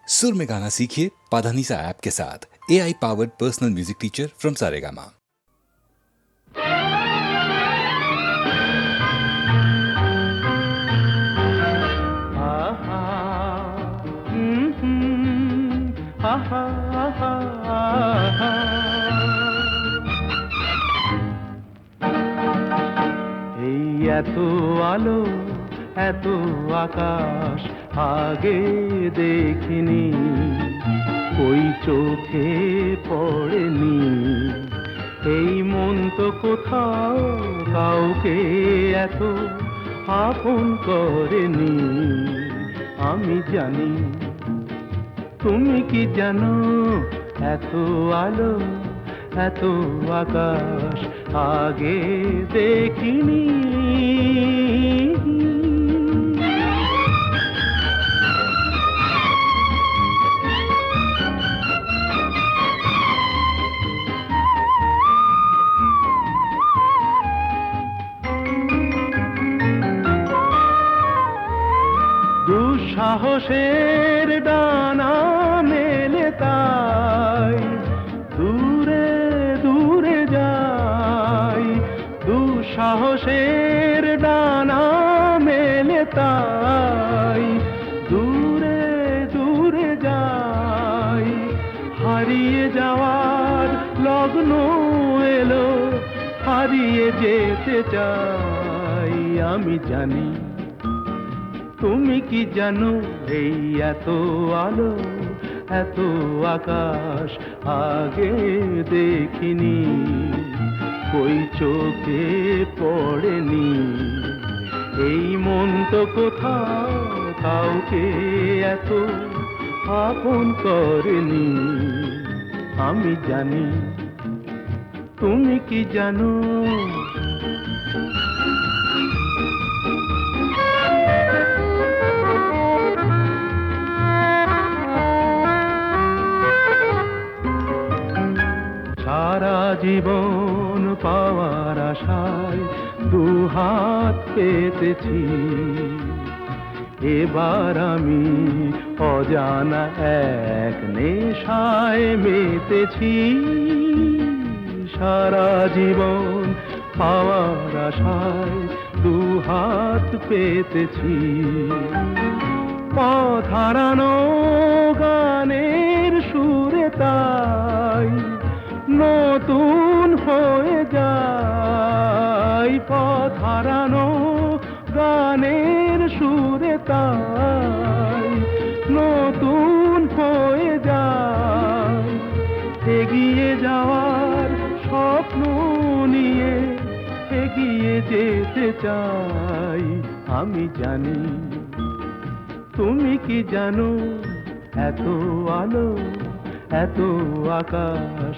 सुर में गाना सीखिए पाधानीसा ऐप के साथ। AI powered personal music teacher from Saregama. এই এত আলো এত আকাশ আগে দেখিনি, ওই চোখে পড়েনি। এই মন তো কোথাও কাউকে এত আপন করেনি। আমি জানি, তুমি কি জানো, এত আলো এত আকাশ আগে দেখিনি। দুঃসাহসের ডানা মেলে তাই দূরে দূরে যাই। দুঃসাহসের ডানা মেলে তাই দূরে দূরে যাই। হারিয়ে যাওয়ার লগ্ন এলো, হারিয়ে যেতে চাই। আমি জানি, তুমি কি জানো, এই এত আলো এত আকাশ আগে দেখিনি, ওই চোখে পড়েনি। এই মন তো কোথাও কাউকে এত আপন করেনি। আমি জানি, তুমি কি জানো। সারা জীবন পাওয়ার আশায় দুহাত পেতেছি, এবার আমি অজানা এক নেশায় মেতেছি। সারা জীবন পাওয়ার আশায় দুহাত পেতেছি, পথ হারানো গানের সুরে তাই নতুন হয়ে যায়। পথ হারানো গানের সুরে তাই নতুন হয়ে যায়। এগিয়ে যাওয়ার স্বপ্ন নিয়ে এগিয়ে যেতে চাই। আমি জানি, তুমি কি জানো, এত আলো এত আকাশ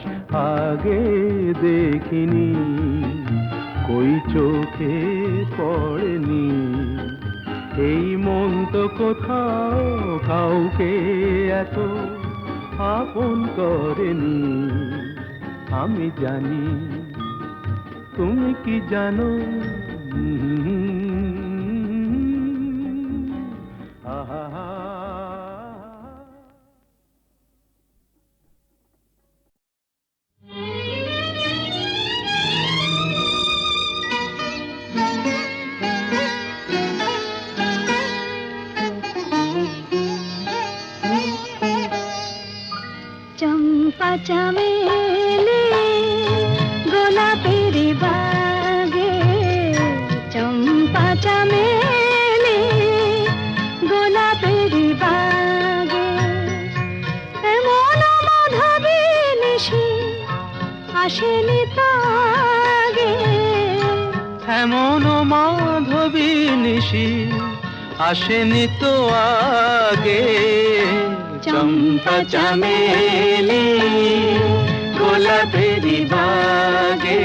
আগে দেখিনি, কই চোখে পড়েনি। এই মন তো কোথাও কাউকে এত আপন করেনি। আমি জানি, তুমি কি জানো। চম্পা চামেলি গোলাপের বাগে, চম্পা চামেলি গোলাপের বাগে, এমন মাধবী নিশি আসেনি তো আগে। এমন মাধবী নিশি আসেনি তো আগে। চম্পা চামেলি গোলাপের বাগে,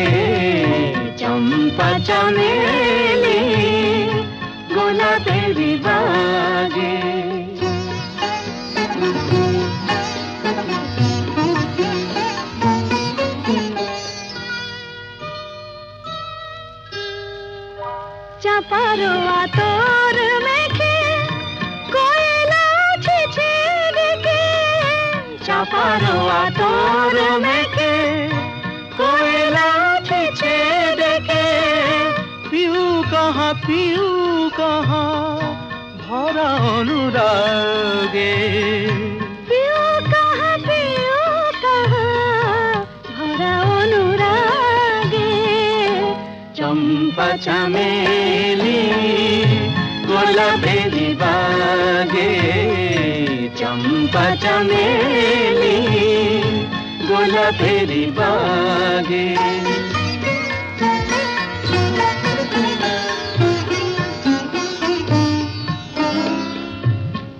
চম্পা চামেলি গোলাপের বাগে। চাপারোয়া তোর মেখে কোয়েলা ছিছে ডেকে, আরো আতর মেখে কোয়েলা ছিছে ডেকে পিউ কাহা ভরা অনুরাগে পিউ কাহা ভরা অনুরাগে চম্পা চামেলি গোলাপেরি বাগে চম্পা চামেলি গোলাপেরি বাগে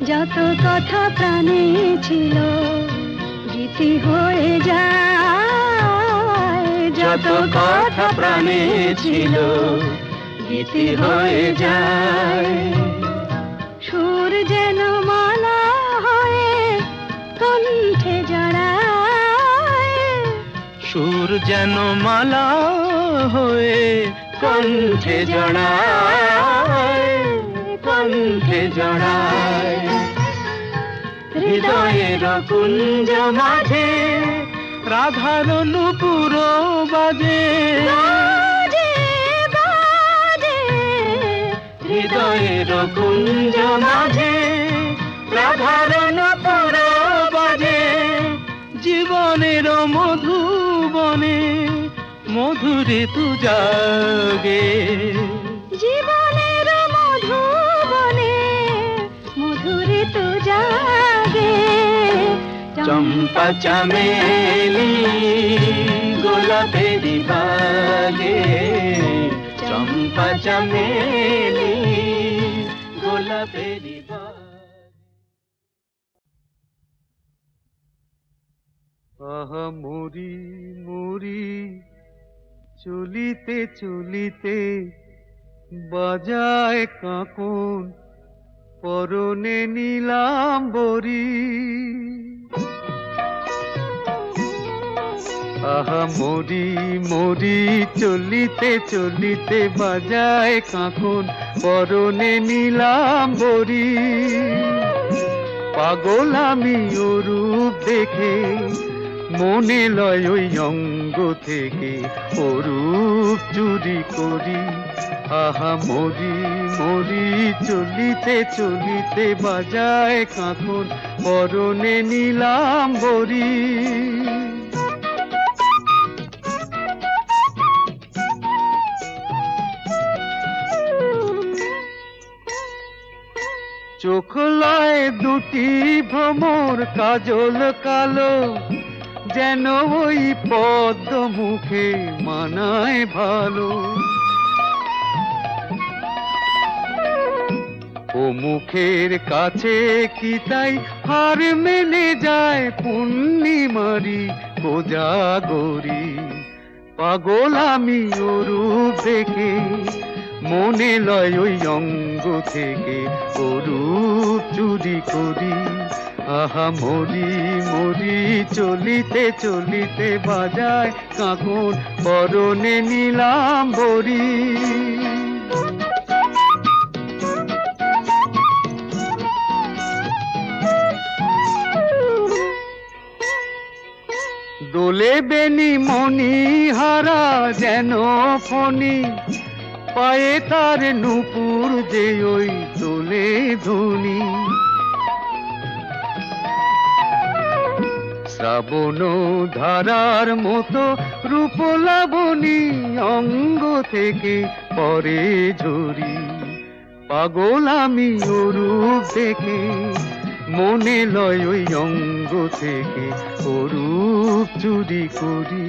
যত কথা প্রাণে ছিল গীতি হয়ে যায় যত কথা প্রাণে ছিল গীতি হয়ে যায় সুর যেন মালা হয়ে কণ্ঠে জড়ায় সুর যেন মালা হয়ে কণ্ঠে জড়ায় কণ্ঠে জড়ায় হৃদয়ের কুঞ্জ মাঝে রাধার নূপুর বাজে হৃদয়ের কুঞ্জ মাঝে রাধার নূপুর বাজে জীবনের মধুবনে মধুরে তু জাগে জীবনের মধুবনে মধুরে তু জাগে চম্পা চামেলি গোলাপেরি বাগে চম্পা চামেলি গোলাপেরি বাগে আহা মরি মরি চলিতে চলিতে বাজায় কাঁকন পরনে নীলাম্বরী আহা মরি মরি চলিতে চলিতে বাজায় কাঁকন পরনে নীলাম্বরী পাগল আমি ও রূপ দেখে মনে লয় ওই অঙ্গ থেকে ও রূপ চুরি করি আহা মরি মরি চলিতে চলিতে বাজায় কাঁকন পরনে নীলাম্বরী চোখ লয় দুটি ভ্রমর কাজল কালো যেন ওই পদ্ম মুখে মানায় ভালো ও মুখের কাছে কি তাই হার মেনে যায় পূর্ণিমারি কোজাগরি পাগল আমি ও রূপ দেখে মনে লয় ওই অঙ্গ থেকে ও রূপ চুরি করি আহা মরি মরি চলিতে চলিতে বাজায় কাঁকন পরনে নীলাম্বরী দোলে বেনি মনি হারা যেন ফণি পায়ে তার নূপুর যে ওই দোলে ধুনি শ্রাবণ ধারার মতো রূপ লাবণী অঙ্গ থেকে পরে ঝরি পাগল আমি ও রূপ দেখে মনে লয় ওই অঙ্গ থেকে ও রূপ চুরি করি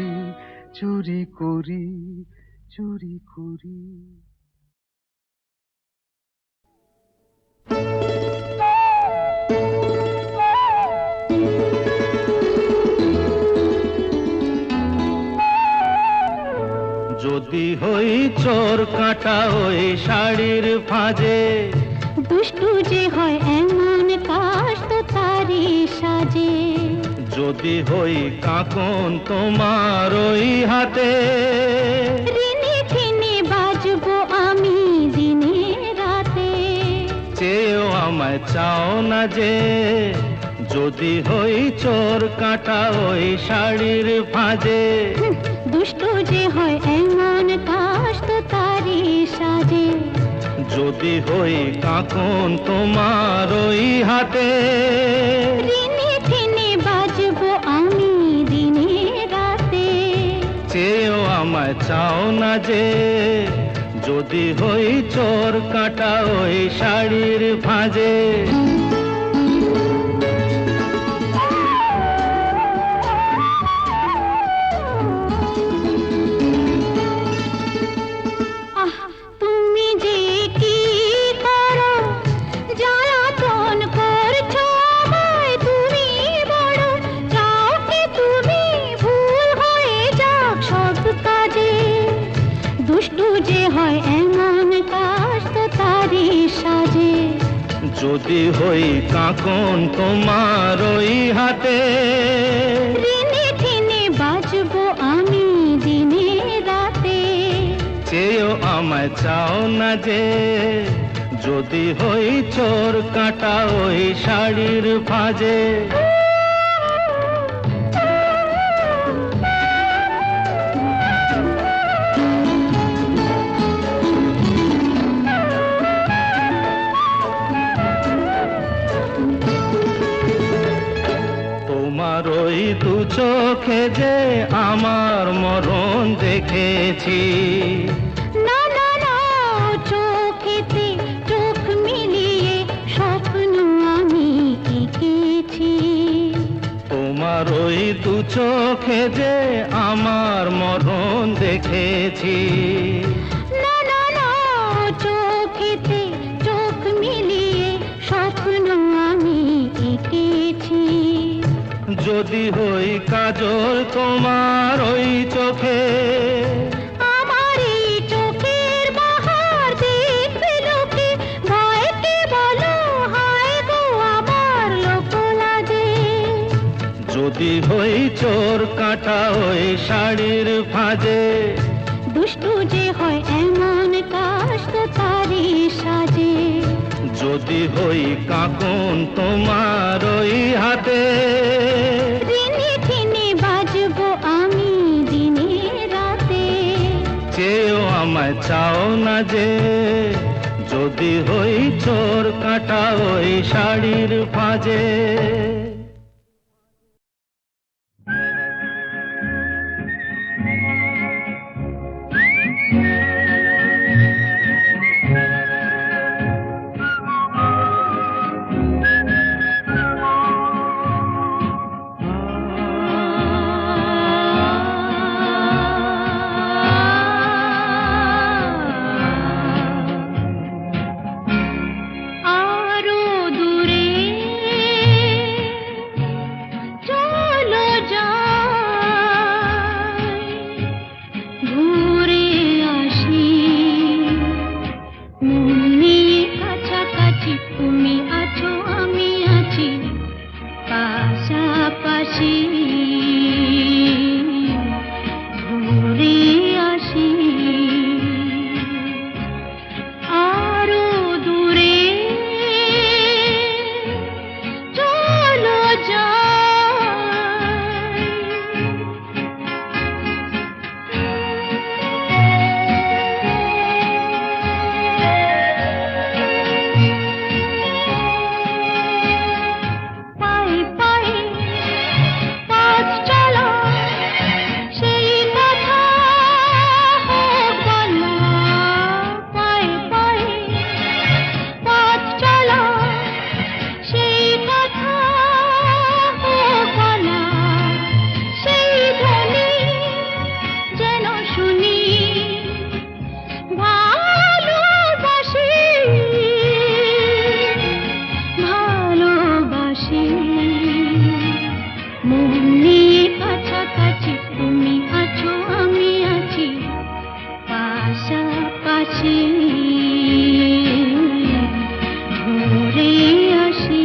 চুরি করি চুরি করি যদি হই চোর কাটা ওই শাড়ির ফাঁজে দুষ্টু যে হয় এমন কাশ তো তারি সাজে যদি হই কাঁকন তোমার ওই হাতে রিনি ফিনি বাজবো আমি দিনে রাতে চেয়েও আমায় চাও না যে যদি হই চোর কাটা ওই শাড়ির ভাঁজে, দুষ্টু যে হয় এমন কাশ তো তারি সাজে। যদি হই কাঁকন তোমার ওই হাতে, রিনি ঠিনি বাজবো আমি দিনে রাতে। চেয়েও আমায় চাও না যে, যদি হই চোর কাটা ওই শাড়ির ভাঁজে। আহ তুমি যে কি করো, জ্বালাতন করছো আমায় তুমি বড়। চাও কি তুমি ভুল হয়ে যাক সব কাজে। দুষ্টু যে হয় এমন কাশ তো তারি সাজে। যদি হই কাঁকন তোমার ওই হাতে, রিনি ঠিনি বাজবো আমি দিনে রাতে। চেয়েও আমায় চাও না যে, যদি হই চোর কাটা ওই শাড়ির ভাঁজে। তোমার ওই দু চোখে যে আমার মরণ দেখেছি। না না না, চোখেতে চোখ মিলিয়ে স্বপ্ন আমি এঁকেছি। তোমার ওই দু চোখে যে আমার মরণ দেখেছি। না না না, চোখেতে চোখ মিলিয়ে স্বপ্ন আমি এঁকেছি। যদি হই কাজল তোমার ওই চোখে, আমার এই চোখের বাহার দেখবে লোকে। ভয়কে বলো হায় গো আমার লোক লাগে। যদি হই চোর কাটা ওই শাড়ির ভাঁজে, দুষ্টু যে হয় এমন কাশ তো তারি সাজে। যদি হই কাঁকন তোমার ওই হাতে, রিনি ঠিনি বাজবো আমি দিনে রাতে। চেয়েও আমায় চাও না যে, যদি হই চোর কাটা ওই শাড়ির ভাঁজে। আরো দূরে চলো যাই, ঘুরে আসি। মন নিয়ে কাছাকাছি তুমি আছো আমি আছি পাশাপাশি। ঘুরে আসি আরো দূরে চলো যাই। পায়ে পায়ে পথ চলা, সেই কথা হোক বলা। পায়ে পায়ে পথ চলা, সেই কথা হোক বলা। সেই ধ্বনি যেন শুনি ভালোবাসি, ভালোবাসি। মন নিয়ে কাছাকাছি তুমি আছো আমি আছি পাশাপাশি। ঘুরে আসি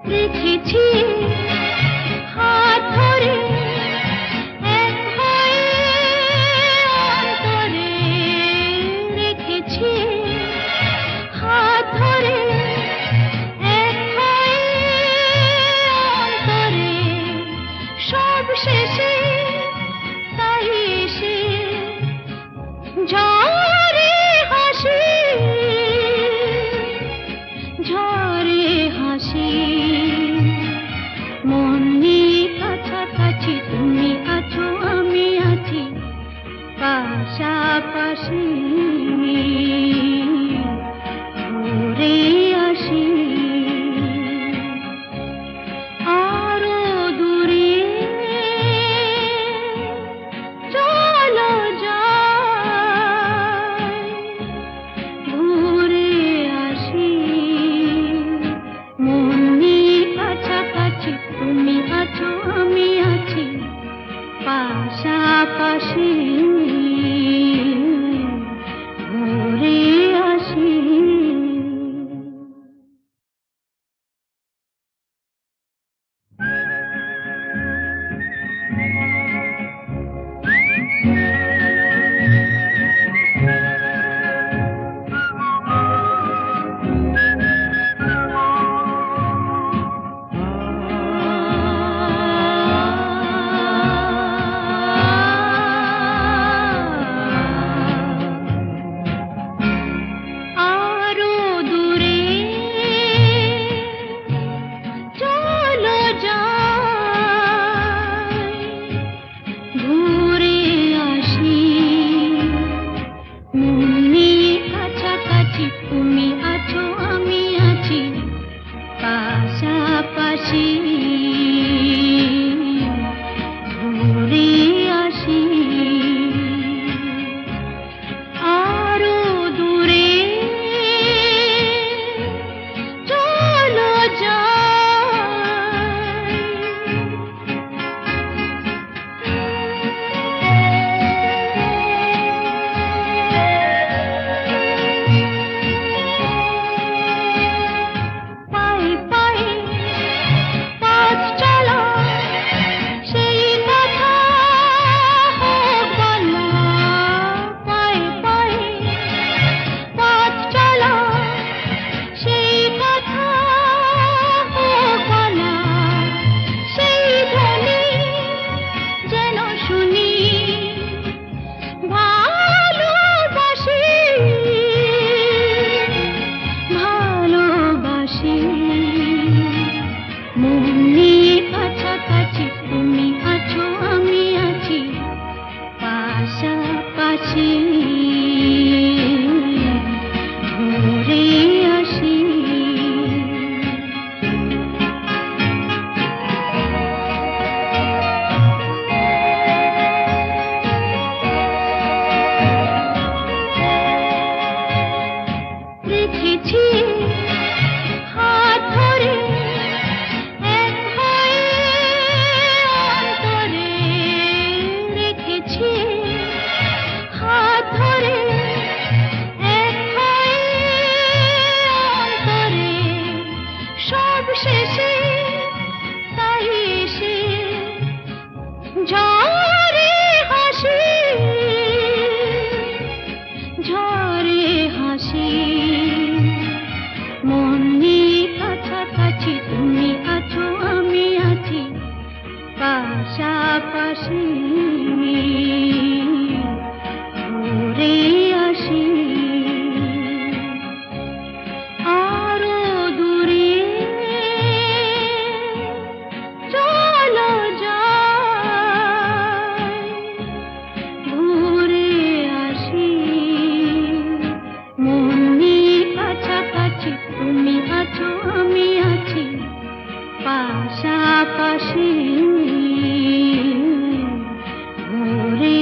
দেখেছি হাত ধরে শেষে তাই এসে ঝরে হাসি, ঝরে হাসি। মন নিয়ে কাছাকাছি তুমি আছো আমি আছি পাশাপাশি, ঘুরে আসি আরো দূরে। চলো যাই ঘুরে আসি, মন নিয়ে কাছাকাছি তুমি আছো আমি আছি পাশাপাশি, ঘুরে আসি। আরো দূরে চলো যাই ঘুরে আসি, মন নিয়ে কাছাকাছি তুমি আছো আমি আছি পাশাপাশি, ঘুরে আসি আরো দূরে চলো যাই। পায়ে পায়ে পথ চলা সেই কথা হোক বলা, পায়ে পায়ে পথ চলা সেই কথা হোক বলা, সেই ধ্বনি যেন শুনি ভালোবাসি, ভালোবাসি। মন নিয়ে কাছাকাছি তুমি আছো আমি আছি পাশাপাশি, ঘুরে আসি। রেখেছি হাত ধরে এক হয়ে অন্তরে, রেখেছি হাত ধরে এক হয়ে অন্তরে। সব শেষে তাই এসে ঝরে হাসি, ঝরে হাসি। মন নিয়ে কাছাকাছি তুমি আছো আমি আছি পাশাপাশি, ঘুরে আসি আরো দূরে চলো যাই ঘুরে আসি, মন নিয়ে কাছাকাছি তুমি আছো আমি আছি পাশাপাশি, ঘুরে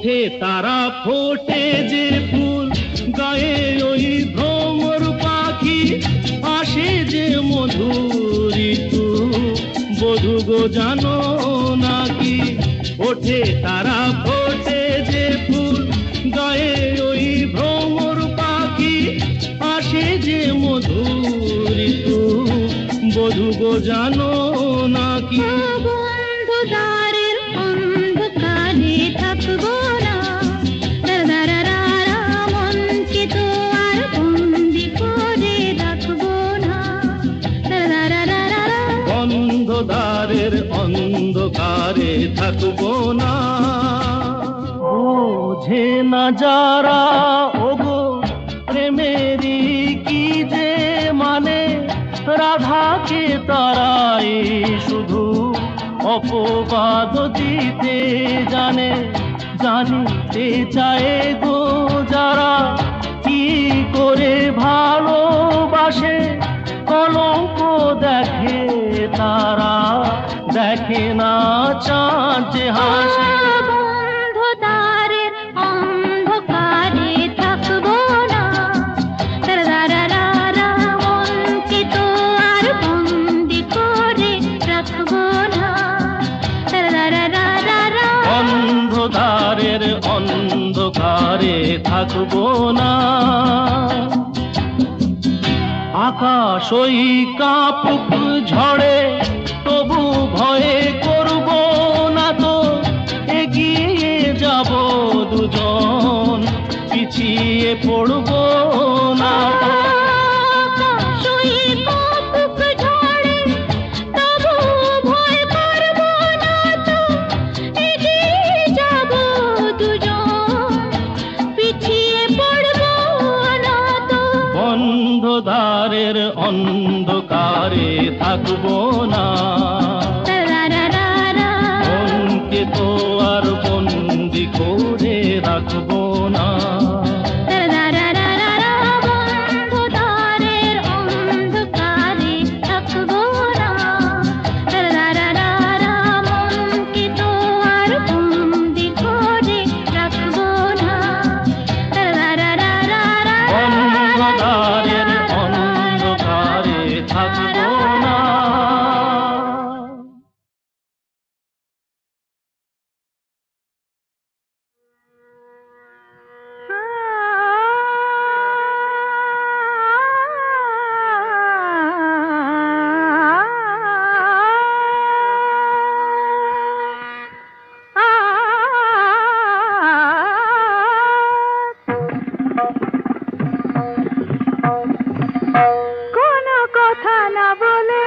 ওঠে তারা ফোটে যে ফুল গায়ে ওই ভ্রমর পাখি আসে যে মধুর ঋতু বধূ গো জানো নাকি ওঠে তারা ফোটে যে ফুল গায়ে ওই ভ্রমর পাখি আসে যে মধুর ঋতু বধূ গো জানো নাকি বন্ধু দ্বারের অন্ধকারে থাকবো না দারারারা মনকে তো আর বন্দি করে রাখবো না দারারারা বন্ধদ্বারের অন্ধকারে থাকবো না বোঝে না যারা ওগো প্রেমেরই কি যে মানে রাধাকে তারাই শুধু অপবাদ দিতে জানে জানিতে চায় গো যারা কি করে ভালোবাসে কলঙ্ক দেখে তারা দেখে না চাঁদ যে হাসে বন্ধু দ্বারের অন্ধকারে থাকবো না দারারারা মনকে তো আর বন্দি করে রাখবো না দারারারা অন্ধকারের অন্ধকারে থাকবো না আকাশ ওই কাপুক ঝড়ে তবু ভয়ে করব না তো এগিয়ে যাব দুজন পিছিয়ে পড়ব না তো আকাশই কাপুক ঝড়ে তবু ভয় করবো না তো এগিয়ে যাব দুজন পিছিয়ে পড়বো না তো বন্ধদ্বারের অন্ধকারে থাকবো না দারারারা মনকে তো আর বন্দি করে রাখবো না দারারারা বন্ধু দ্বারের অন্ধকারে থাকবো না দারারারা মনকে তো আর বন্দি করে রাখবো না দারারারা বন্ধদ্বারের অন্ধকারে থাকবো না কোনো কথা না বলে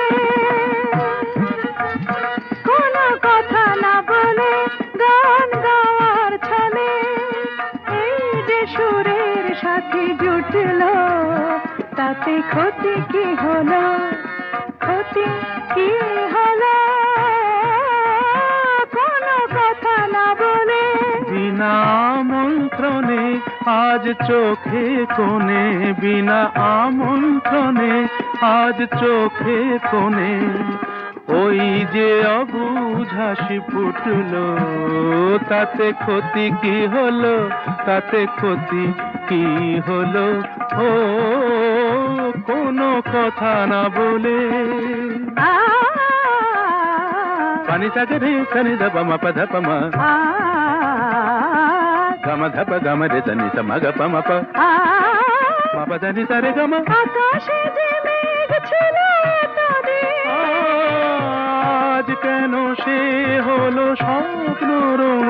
কোনো কথা না বলে গান গাওয়ার ছলে এই যে সুরের সাথে জুটলো তাতে ক্ষতি কি হলো ক্ষতি কি হলো কোনো কথা না বলে বিনা আমন্ত্রণে আজ চোখে কোণে বিনা আমন্ত্রণে আজ চোখে কোণে ওই যে অবুঝ হাসি ফুটলো তাতে ক্ষতি কি হলো তাতে ক্ষতি কি হলো ও কোনো কথা না বলে পানি সাগরে রে সনি দপ ম পধ প ম গম ধপ গম রে সনি স মগ প ম প ম পধ নি সরে গম আকাশে যে মেঘ ছিল এতদিন আজ কেন সে হলো স্বপ্ন রঙিন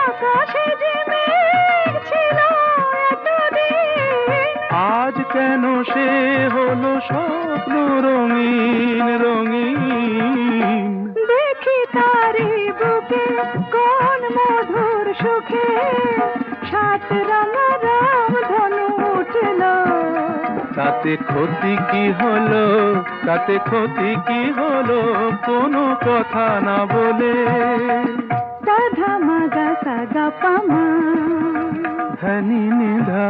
আকাশে যে মেঘ ছিল এতদিন আজ কেন সে হলো স্বপ্ন রঙিন রঙিন দেখি তারি বুকে কোন মধুর সুখে সাত রঙা রাম ধনু উঠল তাতে ক্ষতি কি হলো তাতে ক্ষতি কি হলো কোনো কথা না বলে সাধা মাগা সাগা পামা ধনি নিধা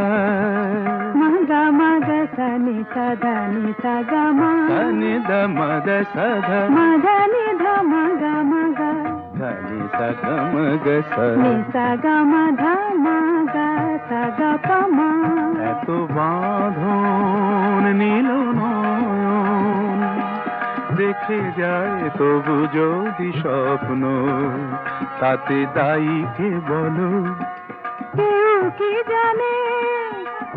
মাগা মাগা সানি সাধা নি সাগা মা ধনি দ মদ সধ মাগা নি ধা মাগা মাগা ধনি সা গা মা গা সা। নিসা গা মা ধা মা গা সা গা পা মা। এত বাঁধন নীল নয়ন দেখে যায় তবু যদি স্বপ্ন, তাতে দায়ী কে বলো? কেউ কি জানে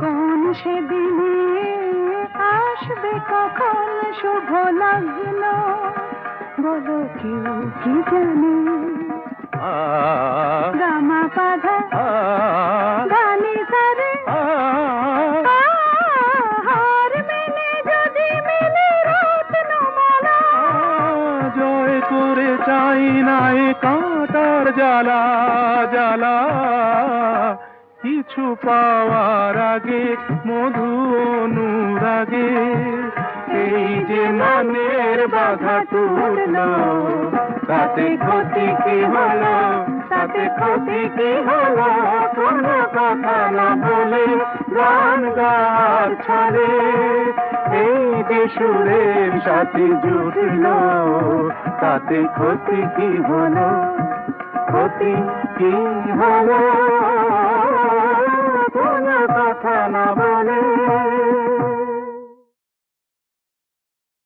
কোন সেদিনে আসবে কখন শুভ লগ্ন, বলো কেউ কি জানে? আ গামা পাধা আ গানি সারে আ হার মেনে যদি মেলে রত্নমালা, জয় করে চাই না এ কাঁটার জ্বালা জ্বালা, কিছু পাওয়ার আগে মধু অনুরাগে এই যে মনের বাধা টুটলো, তাতে ক্ষতি কি হলো? তাতে ক্ষতি কি হলো? কোনো কথা না বলে গান গাওয়ার ছলে এই যে সুরের সাথে জুটলো, তাতে ক্ষতি কি হলো? ক্ষতি কি হলো? কোনো কথা না বলে